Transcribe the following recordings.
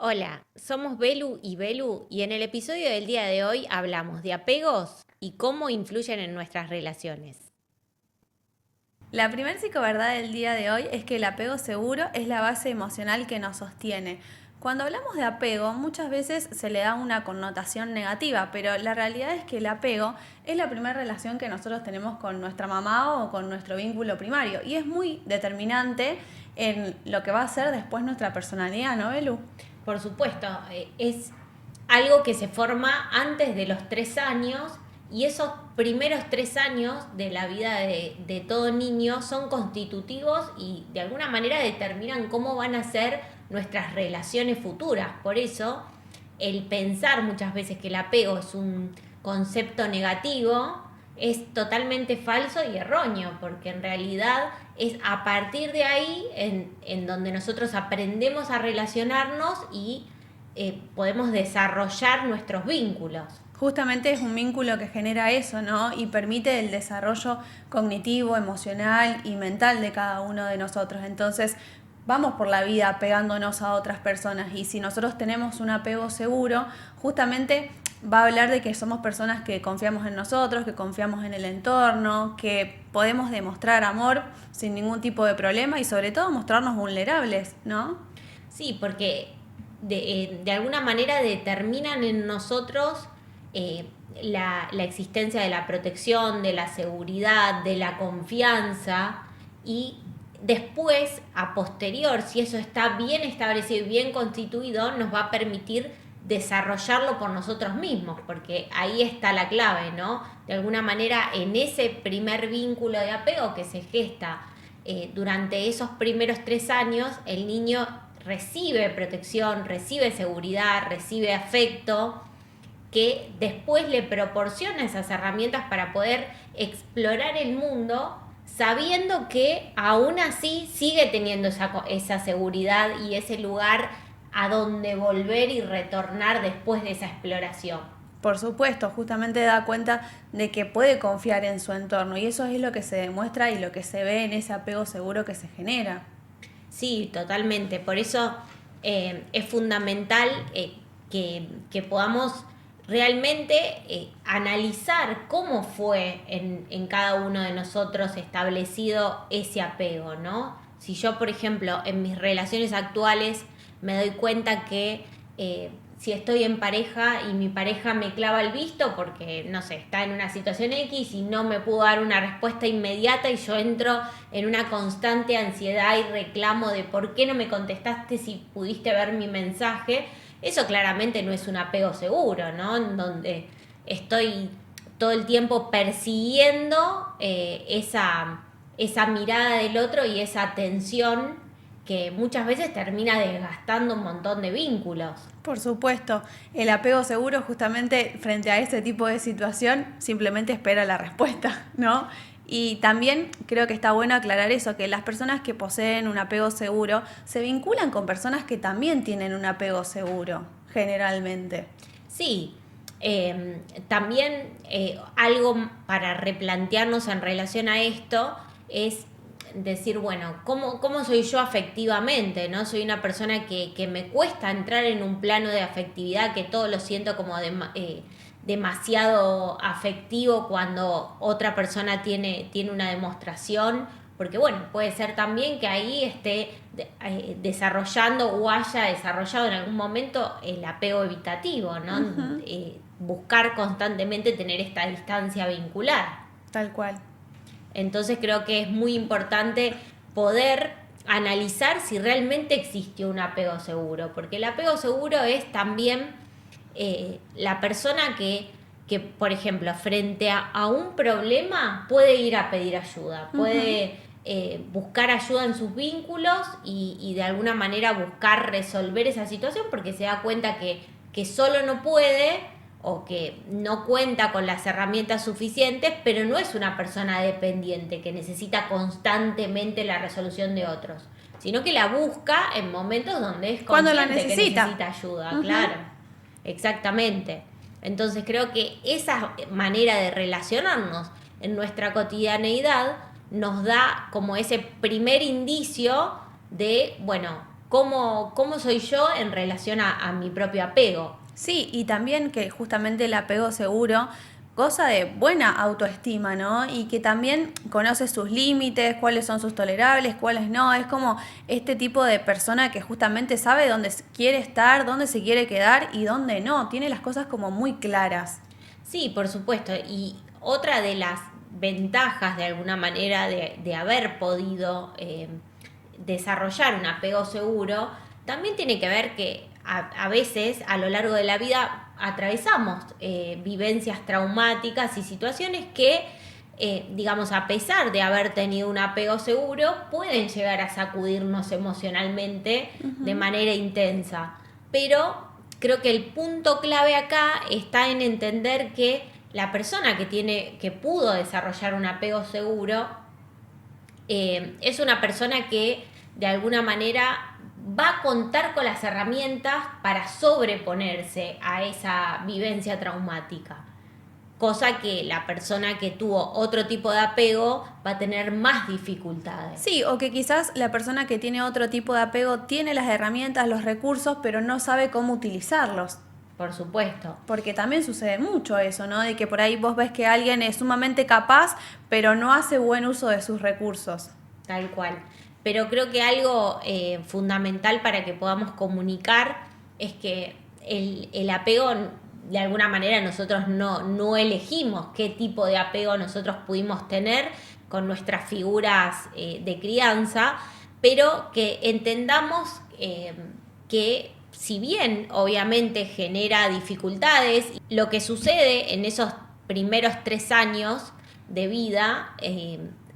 Hola, somos Belu y Belu y en el episodio del día de hoy hablamos de apegos y cómo influyen en nuestras relaciones. La primer psicoverdad del día de hoy es que el apego seguro es la base emocional que nos sostiene. Cuando hablamos de apego, muchas veces se le da una connotación negativa, pero la realidad es que el apego es la primera relación que nosotros tenemos con nuestra mamá o con nuestro vínculo primario y es muy determinante en lo que va a ser después nuestra personalidad, ¿no, Belu? Por supuesto, es algo que se forma antes de los 3 años y esos primeros 3 años de la vida de todo niño son constitutivos y de alguna manera determinan cómo van a ser nuestras relaciones futuras. Por eso, el pensar muchas veces que el apego es un concepto negativo es totalmente falso y erróneo, porque en realidad es a partir de ahí en donde nosotros aprendemos a relacionarnos y podemos desarrollar nuestros vínculos. Justamente es un vínculo que genera eso, ¿no? Y permite el desarrollo cognitivo, emocional y mental de cada uno de nosotros. Entonces, vamos por la vida pegándonos a otras personas y si nosotros tenemos un apego seguro, justamente va a hablar de que somos personas que confiamos en nosotros, que confiamos en el entorno, que podemos demostrar amor sin ningún tipo de problema y sobre todo mostrarnos vulnerables, ¿no? Sí, porque de alguna manera determinan en nosotros la existencia de la protección, de la seguridad, de la confianza y después, a posterior, si eso está bien establecido y bien constituido, nos va a permitir desarrollarlo por nosotros mismos, porque ahí está la clave, ¿no? De alguna manera, en ese primer vínculo de apego que se gesta durante esos primeros 3 años, el niño recibe protección, recibe seguridad, recibe afecto, que después le proporciona esas herramientas para poder explorar el mundo, sabiendo que aún así sigue teniendo esa seguridad y ese lugar a donde volver y retornar después de esa exploración. Por supuesto, justamente da cuenta de que puede confiar en su entorno y eso es lo que se demuestra y lo que se ve en ese apego seguro que se genera. Sí, totalmente. Por eso es fundamental que podamos realmente analizar cómo fue en cada uno de nosotros establecido ese apego, ¿no? Si yo, por ejemplo, en mis relaciones actuales me doy cuenta que si estoy en pareja y mi pareja me clava el visto porque, no sé, está en una situación X y no me pudo dar una respuesta inmediata y yo entro en una constante ansiedad y reclamo de por qué no me contestaste si pudiste ver mi mensaje, eso claramente no es un apego seguro, ¿no? En donde estoy todo el tiempo persiguiendo esa mirada del otro y esa atención que muchas veces termina desgastando un montón de vínculos. Por supuesto, el apego seguro justamente frente a este tipo de situación simplemente espera la respuesta, ¿no? Y también creo que está bueno aclarar eso, que las personas que poseen un apego seguro se vinculan con personas que también tienen un apego seguro, generalmente. Sí, también algo para replantearnos en relación a esto es decir, bueno, ¿cómo soy yo afectivamente? ¿No? Soy una persona que me cuesta entrar en un plano de afectividad, que todo lo siento como demasiado afectivo cuando otra persona tiene una demostración, porque bueno, puede ser también que ahí esté desarrollando o haya desarrollado en algún momento el apego evitativo, ¿no? Buscar constantemente tener esta distancia vincular. Tal cual. Entonces creo que es muy importante poder analizar si realmente existió un apego seguro, porque el apego seguro es también la persona por ejemplo, frente a un problema puede ir a pedir ayuda, puede buscar ayuda en sus vínculos y de alguna manera buscar resolver esa situación porque se da cuenta que solo no puede o que no cuenta con las herramientas suficientes, pero no es una persona dependiente que necesita constantemente la resolución de otros, sino que la busca en momentos donde es Cuando la consciente que necesita. necesita ayuda, claro, exactamente. Entonces creo que esa manera de relacionarnos en nuestra cotidianeidad nos da como ese primer indicio de, bueno, cómo soy yo en relación a mi propio apego. Sí, y también que justamente el apego seguro goza de buena autoestima, ¿no? Y que también conoce sus límites, cuáles son sus tolerables, cuáles no. Es como este tipo de persona que justamente sabe dónde quiere estar, dónde se quiere quedar y dónde no. Tiene las cosas como muy claras. Sí, por supuesto. Y otra de las ventajas de alguna manera de haber podido desarrollar un apego seguro, también tiene que ver que a veces a lo largo de la vida atravesamos vivencias traumáticas y situaciones que, digamos, a pesar de haber tenido un apego seguro, pueden llegar a sacudirnos emocionalmente de manera intensa. Pero creo que el punto clave acá está en entender que la persona que pudo desarrollar un apego seguro es una persona que de alguna manera va a contar con las herramientas para sobreponerse a esa vivencia traumática. Cosa que la persona que tuvo otro tipo de apego va a tener más dificultades. Sí, o que quizás la persona que tiene otro tipo de apego tiene las herramientas, los recursos, pero no sabe cómo utilizarlos. Por supuesto. Porque también sucede mucho eso, ¿no? De que por ahí vos ves que alguien es sumamente capaz, pero no hace buen uso de sus recursos. Tal cual. Pero creo que algo fundamental para que podamos comunicar es que el apego, de alguna manera nosotros no elegimos qué tipo de apego nosotros pudimos tener con nuestras figuras de crianza, pero que entendamos que si bien obviamente genera dificultades, lo que sucede en esos primeros 3 años de vida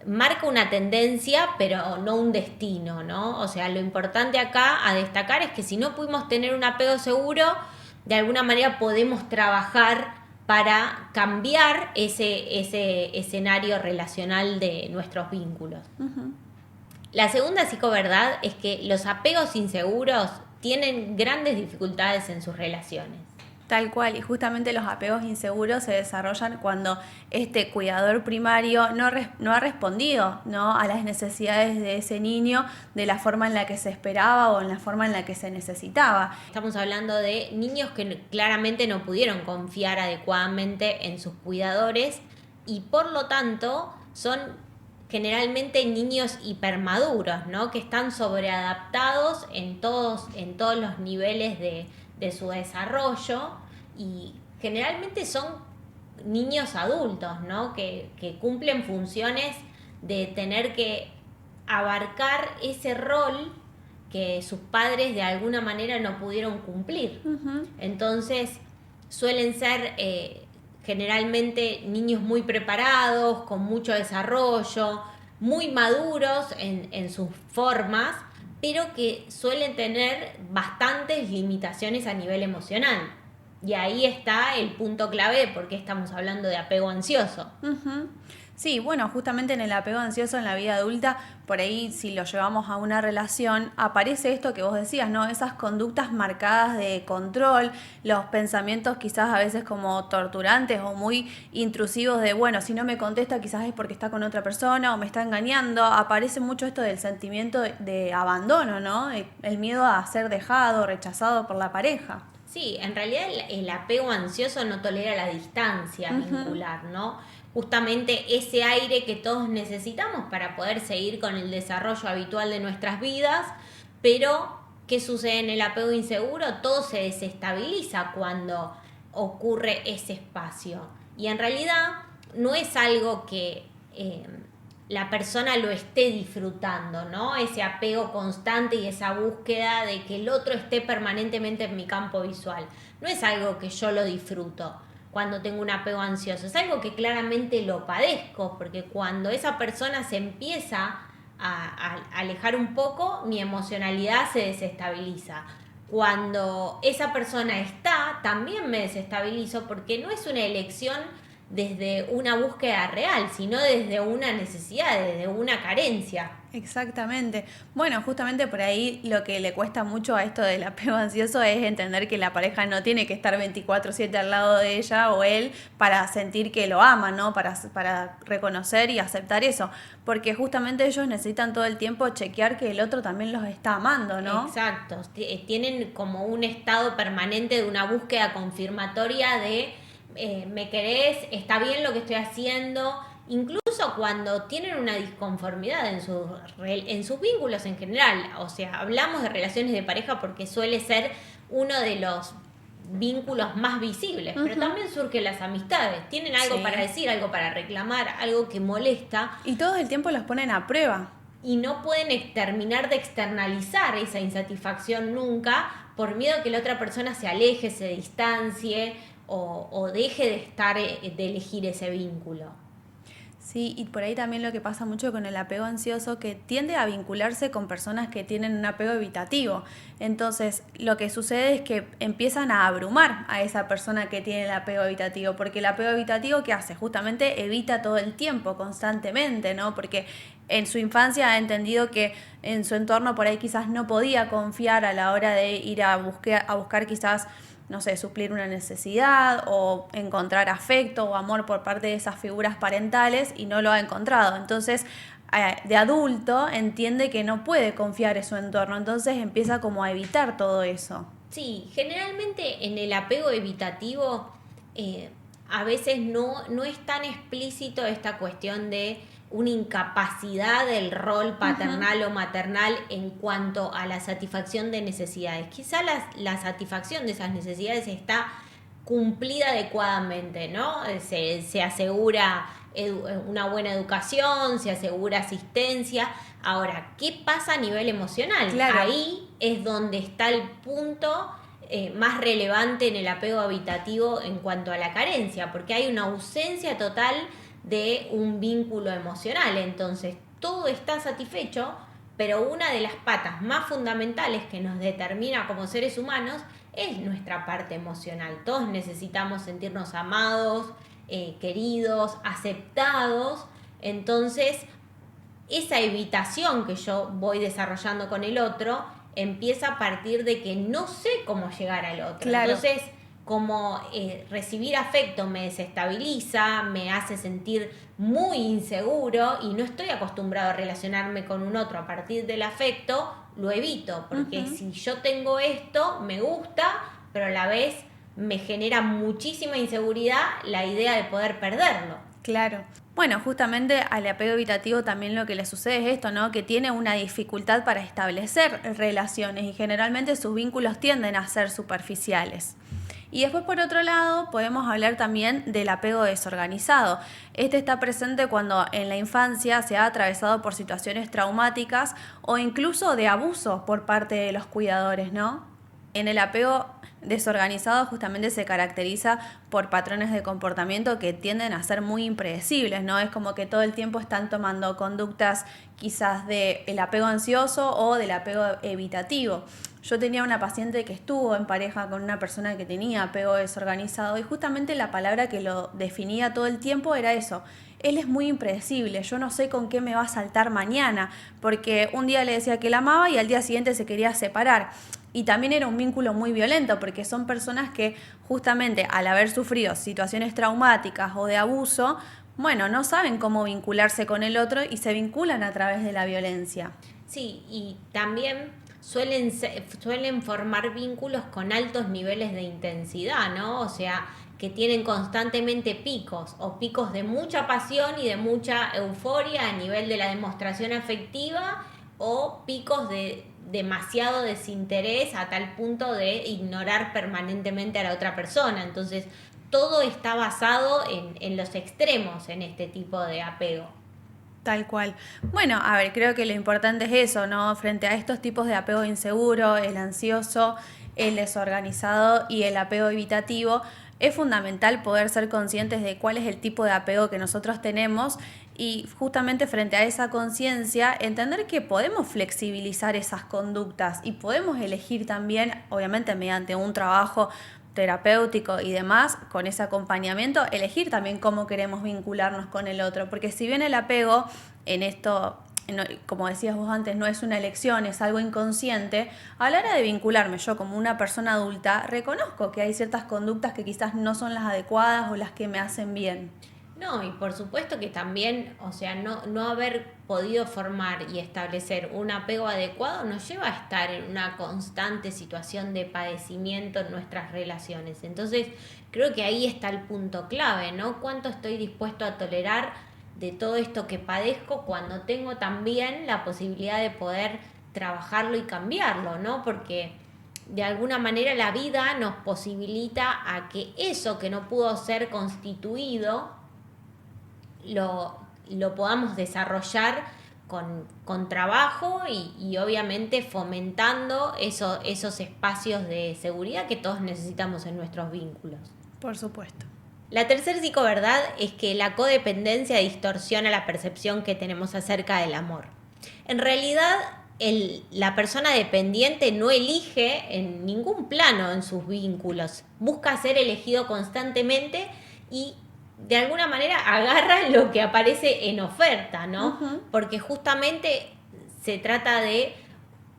marca una tendencia, pero no un destino, ¿no? O sea, lo importante acá a destacar es que si no pudimos tener un apego seguro, de alguna manera podemos trabajar para cambiar ese escenario relacional de nuestros vínculos. Uh-huh. La segunda psicoverdad es que los apegos inseguros tienen grandes dificultades en sus relaciones. Tal cual, y justamente los apegos inseguros se desarrollan cuando este cuidador primario no ha respondido, ¿no?, a las necesidades de ese niño de la forma en la que se esperaba o en la forma en la que se necesitaba. Estamos hablando de niños que claramente no pudieron confiar adecuadamente en sus cuidadores y por lo tanto son generalmente niños hipermaduros, ¿no?, que están sobreadaptados en todos los niveles de su desarrollo y generalmente son niños adultos, ¿no?, que cumplen funciones de tener que abarcar ese rol que sus padres de alguna manera no pudieron cumplir. Uh-huh. Entonces suelen ser generalmente niños muy preparados, con mucho desarrollo, muy maduros en sus formas, pero que suelen tener bastantes limitaciones a nivel emocional. Y ahí está el punto clave de por qué estamos hablando de apego ansioso. Uh-huh. Sí, bueno, justamente en el apego ansioso en la vida adulta, por ahí si lo llevamos a una relación, aparece esto que vos decías, ¿no? Esas conductas marcadas de control, los pensamientos quizás a veces como torturantes o muy intrusivos de, bueno, si no me contesta quizás es porque está con otra persona o me está engañando. Aparece mucho esto del sentimiento de abandono, ¿no? El miedo a ser dejado, rechazado por la pareja. Sí, en realidad el apego ansioso no tolera la distancia vincular, ¿no? Justamente ese aire que todos necesitamos para poder seguir con el desarrollo habitual de nuestras vidas, pero ¿qué sucede en el apego inseguro? Todo se desestabiliza cuando ocurre ese espacio. Y en realidad no es algo que la persona lo esté disfrutando, ¿no? Ese apego constante y esa búsqueda de que el otro esté permanentemente en mi campo visual. No es algo que yo lo disfruto cuando tengo un apego ansioso, es algo que claramente lo padezco, porque cuando esa persona se empieza a alejar un poco, mi emocionalidad se desestabiliza. Cuando esa persona está, también me desestabilizo, porque no es una elección desde una búsqueda real, sino desde una necesidad, desde una carencia. Exactamente. Bueno, justamente por ahí lo que le cuesta mucho a esto del apego ansioso es entender que la pareja no tiene que estar 24/7 al lado de ella o él para sentir que lo ama, ¿no? Para reconocer y aceptar eso. Porque justamente ellos necesitan todo el tiempo chequear que el otro también los está amando, ¿no? Exacto. Tienen como un estado permanente de una búsqueda confirmatoria de me querés, está bien lo que estoy haciendo. Incluso cuando tienen una disconformidad en sus vínculos en general, o sea, hablamos de relaciones de pareja porque suele ser uno de los vínculos más visibles, pero también surgen las amistades, tienen algo para decir, algo para reclamar, algo que molesta. Y todo el tiempo los ponen a prueba. Y no pueden terminar de externalizar esa insatisfacción nunca por miedo a que la otra persona se aleje, se distancie o deje de de elegir ese vínculo. Sí, y por ahí también lo que pasa mucho con el apego ansioso, que tiende a vincularse con personas que tienen un apego evitativo. Entonces, lo que sucede es que empiezan a abrumar a esa persona que tiene el apego evitativo, porque el apego evitativo, ¿qué hace? Justamente evita todo el tiempo, constantemente, ¿no? Porque en su infancia ha entendido que en su entorno por ahí quizás no podía confiar a la hora de ir a buscar quizás, no sé, suplir una necesidad o encontrar afecto o amor por parte de esas figuras parentales y no lo ha encontrado. Entonces, de adulto entiende que no puede confiar en su entorno, entonces empieza como a evitar todo eso. Sí, generalmente en el apego evitativo a veces no es tan explícito esta cuestión de una incapacidad del rol paternal o maternal en cuanto a la satisfacción de necesidades. Quizá la satisfacción de esas necesidades está cumplida adecuadamente, ¿no? Se asegura una buena educación, se asegura asistencia. Ahora, ¿qué pasa a nivel emocional? Claro. Ahí es donde está el punto más relevante en el apego habitativo en cuanto a la carencia, porque hay una ausencia total de un vínculo emocional. Entonces, todo está satisfecho, pero una de las patas más fundamentales que nos determina como seres humanos es nuestra parte emocional. Todos necesitamos sentirnos amados, queridos, aceptados. Entonces, esa evitación que yo voy desarrollando con el otro empieza a partir de que no sé cómo llegar al otro. Claro. Entonces, como recibir afecto me desestabiliza, me hace sentir muy inseguro y no estoy acostumbrado a relacionarme con un otro a partir del afecto, lo evito, porque si yo tengo esto, me gusta, pero a la vez me genera muchísima inseguridad la idea de poder perderlo. Claro. Bueno, justamente al apego evitativo también lo que le sucede es esto, ¿no? Que tiene una dificultad para establecer relaciones y generalmente sus vínculos tienden a ser superficiales. Y después, por otro lado, podemos hablar también del apego desorganizado. Este está presente cuando en la infancia se ha atravesado por situaciones traumáticas o incluso de abuso por parte de los cuidadores, ¿no? En el apego desorganizado justamente se caracteriza por patrones de comportamiento que tienden a ser muy impredecibles, ¿no? Es como que todo el tiempo están tomando conductas quizás del apego ansioso o del apego evitativo. Yo tenía una paciente que estuvo en pareja con una persona que tenía apego desorganizado y justamente la palabra que lo definía todo el tiempo era eso. Él es muy impredecible, yo no sé con qué me va a saltar mañana, porque un día le decía que la amaba y al día siguiente se quería separar. Y también era un vínculo muy violento, porque son personas que justamente al haber sufrido situaciones traumáticas o de abuso, bueno, no saben cómo vincularse con el otro y se vinculan a través de la violencia. Sí, y también suelen formar vínculos con altos niveles de intensidad, ¿no? O sea, que tienen constantemente picos, o picos de mucha pasión y de mucha euforia a nivel de la demostración afectiva, o picos de demasiado desinterés a tal punto de ignorar permanentemente a la otra persona. Entonces, todo está basado en los extremos en este tipo de apego. Tal cual. Bueno, a ver, creo que lo importante es eso, ¿no? Frente a estos tipos de apego inseguro, el ansioso, el desorganizado y el apego evitativo, es fundamental poder ser conscientes de cuál es el tipo de apego que nosotros tenemos y justamente frente a esa conciencia entender que podemos flexibilizar esas conductas y podemos elegir también, obviamente mediante un trabajo terapéutico y demás, con ese acompañamiento, elegir también cómo queremos vincularnos con el otro, porque si bien el apego en esto, como decías vos antes, no es una elección, es algo inconsciente, a la hora de vincularme yo como una persona adulta, reconozco que hay ciertas conductas que quizás no son las adecuadas o las que me hacen bien. No, y por supuesto que también, o sea, no haber podido formar y establecer un apego adecuado nos lleva a estar en una constante situación de padecimiento en nuestras relaciones. Entonces, creo que ahí está el punto clave, ¿no? ¿Cuánto estoy dispuesto a tolerar de todo esto que padezco cuando tengo también la posibilidad de poder trabajarlo y cambiarlo, ¿no? Porque de alguna manera la vida nos posibilita a que eso que no pudo ser constituido lo podamos desarrollar con trabajo y obviamente fomentando esos espacios de seguridad que todos necesitamos en nuestros vínculos. Por supuesto. La tercera psicoverdad es que la codependencia distorsiona la percepción que tenemos acerca del amor. En realidad, la persona dependiente no elige en ningún plano en sus vínculos, busca ser elegido constantemente y de alguna manera agarra lo que aparece en oferta, ¿no? Uh-huh. Porque justamente se trata de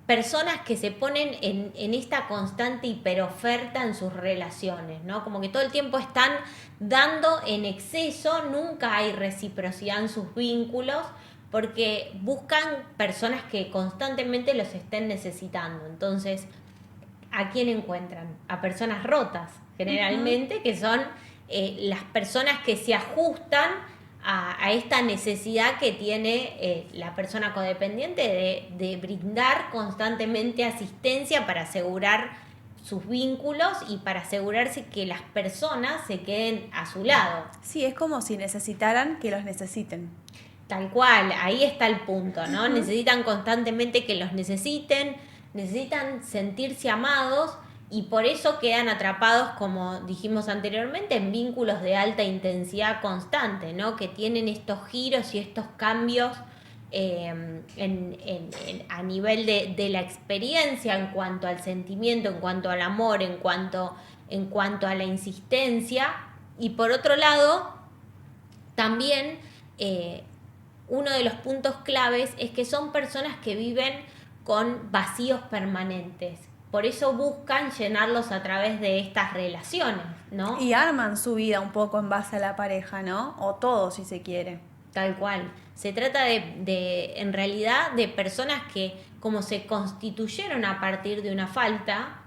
personas que se ponen en esta constante hiperoferta en sus relaciones, ¿no? Como que todo el tiempo están dando en exceso, nunca hay reciprocidad en sus vínculos, porque buscan personas que constantemente los estén necesitando. Entonces, ¿a quién encuentran? A personas rotas, generalmente, que son las personas que se ajustan a esta necesidad que tiene la persona codependiente de brindar constantemente asistencia para asegurar sus vínculos y para asegurarse que las personas se queden a su lado. Sí, es como si necesitaran que los necesiten. Tal cual, ahí está el punto, ¿no? Necesitan constantemente que los necesitan sentirse amados y por eso quedan atrapados, como dijimos anteriormente, en vínculos de alta intensidad constante, ¿no? Que tienen estos giros y estos cambios a nivel de la experiencia en cuanto al sentimiento, en cuanto al amor, en cuanto a la insistencia. Y por otro lado, también uno de los puntos claves es que son personas que viven con vacíos permanentes. Por eso buscan llenarlos a través de estas relaciones, ¿no? Y arman su vida un poco en base a la pareja, ¿no? O todo, si se quiere. Tal cual. Se trata en realidad, de personas que, como se constituyeron a partir de una falta,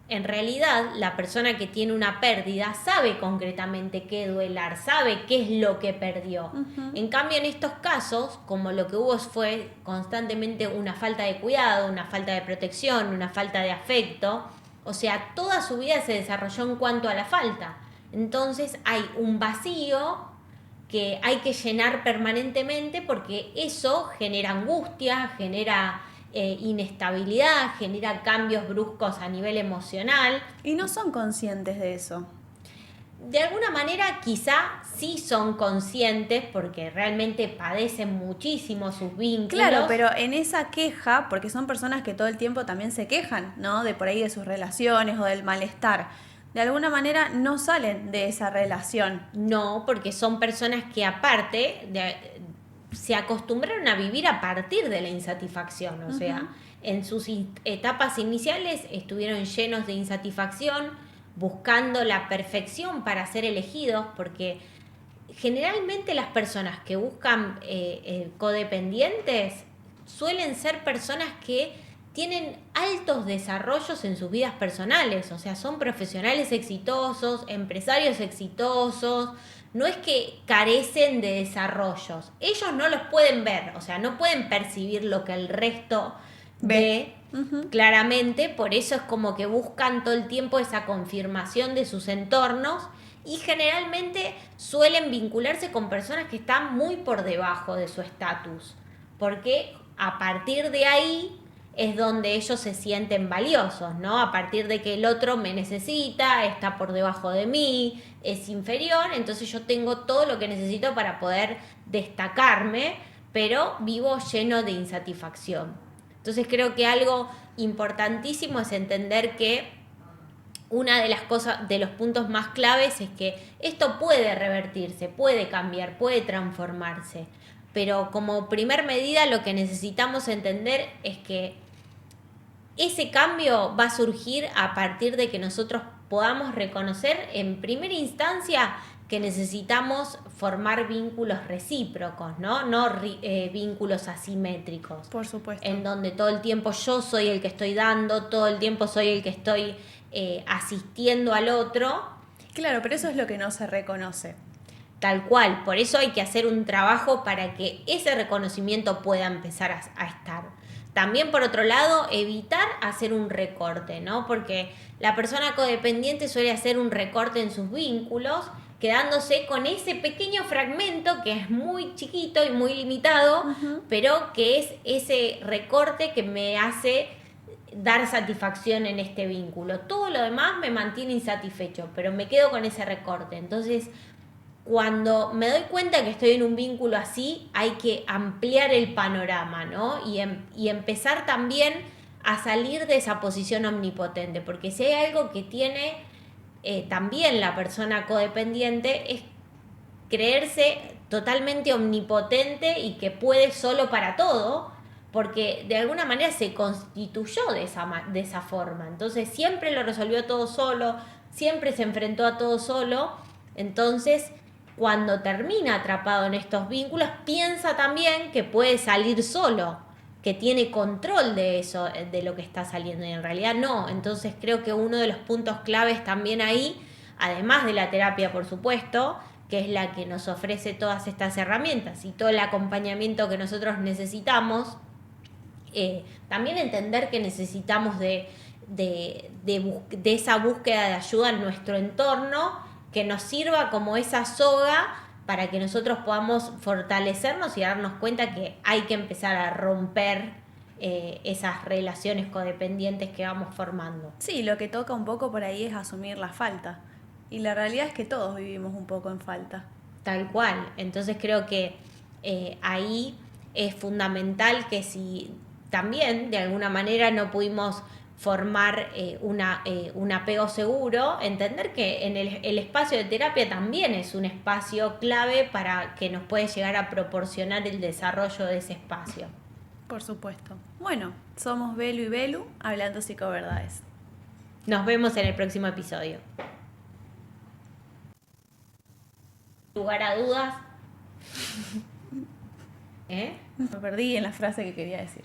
en realidad la persona que tiene una pérdida sabe concretamente qué duelar, sabe qué es lo que perdió. Uh-huh. En cambio, en estos casos, como lo que hubo fue constantemente una falta de cuidado, una falta de protección, una falta de afecto, o sea, toda su vida se desarrolló en cuanto a la falta. Entonces hay un vacío que hay que llenar permanentemente porque eso genera angustia, genera inestabilidad, genera cambios bruscos a nivel emocional. Y no son conscientes de eso. De alguna manera quizá sí son conscientes porque realmente padecen muchísimo sus vínculos. Claro, pero en esa queja, porque son personas que todo el tiempo también se quejan, ¿no? De por ahí de sus relaciones o del malestar. De alguna manera no salen de esa relación. No, porque son personas que aparte se acostumbraron a vivir a partir de la insatisfacción, o sea, en sus etapas iniciales estuvieron llenos de insatisfacción, buscando la perfección para ser elegidos, porque generalmente las personas que buscan codependientes suelen ser personas que tienen altos desarrollos en sus vidas personales, o sea, son profesionales exitosos, empresarios exitosos. No es que carecen de desarrollos, ellos no los pueden ver, o sea, no pueden percibir lo que el resto ve claramente, por eso es como que buscan todo el tiempo esa confirmación de sus entornos y generalmente suelen vincularse con personas que están muy por debajo de su estatus, porque a partir de ahí es donde ellos se sienten valiosos, ¿no? A partir de que el otro me necesita, está por debajo de mí, es inferior, entonces yo tengo todo lo que necesito para poder destacarme, pero vivo lleno de insatisfacción. Entonces creo que algo importantísimo es entender que una de las cosas, de los puntos más claves es que esto puede revertirse, puede cambiar, puede transformarse. Pero como primer medida lo que necesitamos entender es que ese cambio va a surgir a partir de que nosotros podamos reconocer en primera instancia que necesitamos formar vínculos recíprocos, ¿no? No vínculos asimétricos. Por supuesto. En donde todo el tiempo yo soy el que estoy dando, todo el tiempo soy el que estoy asistiendo al otro. Claro, pero eso es lo que no se reconoce. Tal cual, por eso hay que hacer un trabajo para que ese reconocimiento pueda empezar a estar. También, por otro lado, evitar hacer un recorte, ¿no? Porque la persona codependiente suele hacer un recorte en sus vínculos, quedándose con ese pequeño fragmento que es muy chiquito y muy limitado, pero que es ese recorte que me hace dar satisfacción en este vínculo. Todo lo demás me mantiene insatisfecho, pero me quedo con ese recorte. Entonces, cuando me doy cuenta que estoy en un vínculo así, hay que ampliar el panorama, ¿no? Y empezar también a salir de esa posición omnipotente, porque si hay algo que tiene también la persona codependiente es creerse totalmente omnipotente y que puede solo para todo, porque de alguna manera se constituyó de esa forma. Entonces siempre lo resolvió todo solo, siempre se enfrentó a todo solo. Entonces, cuando termina atrapado en estos vínculos, piensa también que puede salir solo, que tiene control de eso, de lo que está saliendo, y en realidad no. Entonces creo que uno de los puntos claves también ahí, además de la terapia, por supuesto, que es la que nos ofrece todas estas herramientas y todo el acompañamiento que nosotros necesitamos, también entender que necesitamos de esa búsqueda de ayuda en nuestro entorno, que nos sirva como esa soga para que nosotros podamos fortalecernos y darnos cuenta que hay que empezar a romper esas relaciones codependientes que vamos formando. Sí, lo que toca un poco por ahí es asumir la falta. Y la realidad es que todos vivimos un poco en falta. Tal cual. Entonces creo que ahí es fundamental que si también de alguna manera no pudimos formar un apego seguro, entender que en el espacio de terapia también es un espacio clave para que nos puede llegar a proporcionar el desarrollo de ese espacio. Por supuesto. Bueno, somos Belu y Belu, hablando psicoverdades. Nos vemos en el próximo episodio. Lugar a dudas. Me perdí en la frase que quería decir.